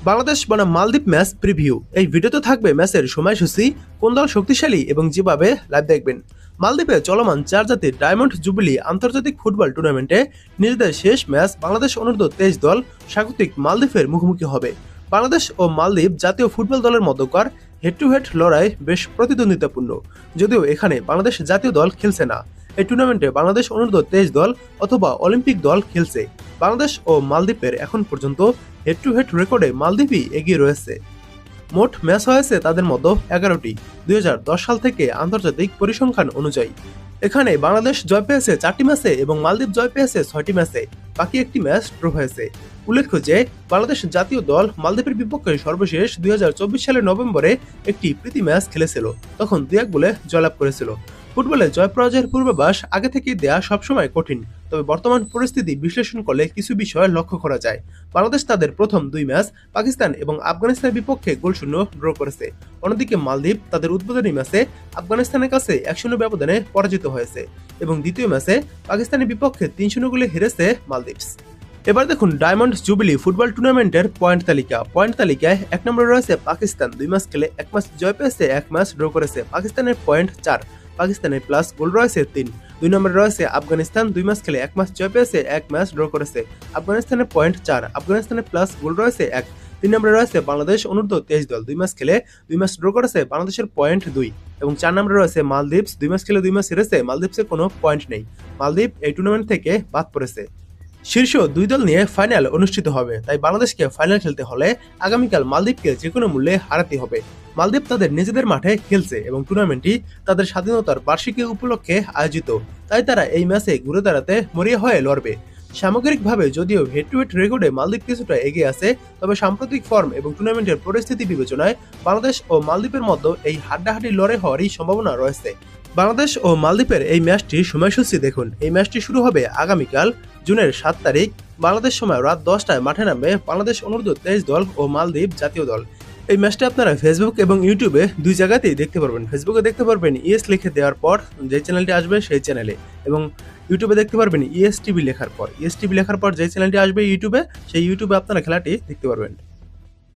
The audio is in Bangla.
বাংলাদেশ বনাম মালদ্বীপ ম্যাচ প্রিভিউ। এই ভিডিওতে থাকবে ম্যাচের সময়সূচি, কোন দল শক্তিশালী এবং যেভাবে লাইভ দেখবেন। মালদ্বীপে চলমান 4 জাতির ডায়মন্ড জুবিলি আন্তর্জাতিক ফুটবল টুর্নামেন্টে নিজেদের শেষ ম্যাচ বাংলাদেশ অনূর্ধ্ব 23 দল স্বাগতিক মালদ্বীপের মুখোমুখি হবে। বাংলাদেশ ও মালদ্বীপ জাতীয় ফুটবল দলের মধ্যকার হেড টু হেড লড়াই বেশ প্রতিদ্বন্দ্বিতাপূর্ণ, যদিও এখানে বাংলাদেশ জাতীয় দল খেলছে না। এই টুর্নামেন্টে বাংলাদেশ অনূর্ধ্ব 23 দল অথবা অলিম্পিক দল খেলছে। বাংলাদেশ ও মালদ্বীপের এখন পর্যন্ত হেড টু হেড রেকর্ডে মালদ্বীপই এগিয়ে রয়েছে। মোট ম্যাচ হয়েছে তাদের মধ্যে 11টি 2010 সাল থেকে আন্তর্জাতিক পরিসংখ্যান অনুযায়ী। এখানে বাংলাদেশ জয় পেয়েছে 4টি ম্যাচে এবং মালদ্বীপ জয় পেয়েছে 6টি ম্যাচে, বাকি একটি ম্যাচ ড্র হয়েছে। উল্লেখ্য যে বাংলাদেশ জাতীয় দল মালদ্বীপের বিপক্ষে সর্বশেষ 2024 সালের নভেম্বরে একটি প্রীতি ম্যাচ খেলেছিল, তখন 2-1 গোলে জয়লাভ করেছিল। ফুটবলে জয় পরাজয়ের পূর্বাভাস আগে থেকেই দেয়া সবসময় কঠিন, তবে বর্তমান পরিস্থিতি বিশ্লেষণ করলে কিছু বিষয় লক্ষ্য করা যায়। বাংলাদেশ তাদের প্রথম 2 ম্যাচ পাকিস্তান এবং আফগানিস্তানের বিপক্ষে গোলশূন্য ড্র করেছে। অন্যদিকে মালদ্বীপ তাদের উদ্বোধনী ম্যাচে আফগানিস্তানের কাছে 1-0 ব্যবধানে পরাজিত হয়েছে এবং দ্বিতীয় ম্যাচে পাকিস্তানের বিপক্ষে 3-0 গোলে হেরেছে মালদ্বীপস। এবার দেখুন ডায়মন্ড জুবিলি ফুটবল টুর্নামেন্টের পয়েন্ট তালিকা। পয়েন্ট তালিকায় 1 নম্বরে রয়েছে পাকিস্তান, 2 ম্যাচ খেলে 1 ম্যাচ জয় পেয়েছে, 1 ম্যাচ ড্র করেছে। পাকিস্তানের পয়েন্ট 4, পাকিস্তানের প্লাস গোল রয়েছে 3। 2 নম্বরে রয়েছে আফগানিস্তান, 2 ম্যাচ খেলে 1 ম্যাচ জয় পেয়েছে, 1 ম্যাচ ড্র করেছে। আফগানিস্তানের পয়েন্ট 4, আফগানিস্তানের প্লাস গোল রয়েছে 1। 3 নম্বরে রয়েছে বাংলাদেশ অনূর্ধ্ব 23 দল, 2 ম্যাচ খেলে 2 ম্যাচ ড্র করেছে, বাংলাদেশের পয়েন্ট 2। এবং 4 নম্বরে রয়েছে মালদ্বীপস, 2 ম্যাচ খেলে 2 ম্যাচ হেরেছে, মালদ্বীপসের কোনো পয়েন্ট নেই। মালদ্বীপ এই টুর্নামেন্ট থেকে বাদ পড়েছে। শীর্ষ 2 দল নিয়ে ফাইনাল অনুষ্ঠিত হবে, তাই বাংলাদেশকে ফাইনাল খেলতে হলে আগামীকাল মালদ্বীপকে যে কোনো মূল্যে হারাতে হবে। মালদ্বীপ তাদের নিজেদের মাঠে খেলছে এবং টুর্নামেন্টটি তাদের স্বাধীনতার বার্ষিকী উপলক্ষে আয়োজিত, তাই তারা এই ম্যাচে ঘুরে দাঁড়াতে মরিয়া হয়ে লড়বে। সামগ্রিকভাবে যদিও হেড টু হেড রেকর্ডে মালদ্বীপ কিছুটা এগিয়ে আছে, তবে সাম্প্রতিক ফর্ম এবং টুর্নামেন্টের পরিস্থিতি বিবেচনায় বাংলাদেশ ও মালদ্বীপের মধ্যে এই হাড্ডাহাড্ডি লড়াই হওয়ারই সম্ভাবনা রয়েছে। বাংলাদেশ ও মালদ্বীপের এই ম্যাচটির সময়সূচি দেখুন। এই ম্যাচটি শুরু হবে আগামীকাল জুনের 7 তারিখ বাংলাদেশ সময় রাত 10টায় মাঠে নামবে বাংলাদেশ অনূর্ধ্ব 23 দল ও মালদ্বীপ জাতীয় দল। এই ম্যাচটা আপনারা ফেসবুক এবং ইউটিউবে 2 জায়গাতেই দেখতে পারবেন। ফেসবুকে দেখতে পারবেন ইএস লিখে দেওয়ার পর যে চ্যানেলটি আসবে সেই চ্যানেলে, এবং ইউটিউবে দেখতে পারবেন ইএস টিভি লেখার পর। ইএস টিভি লেখার পর যে চ্যানেলটি আসবে ইউটিউবে, সেই ইউটিউবে আপনারা খেলাটি দেখতে পারবেন।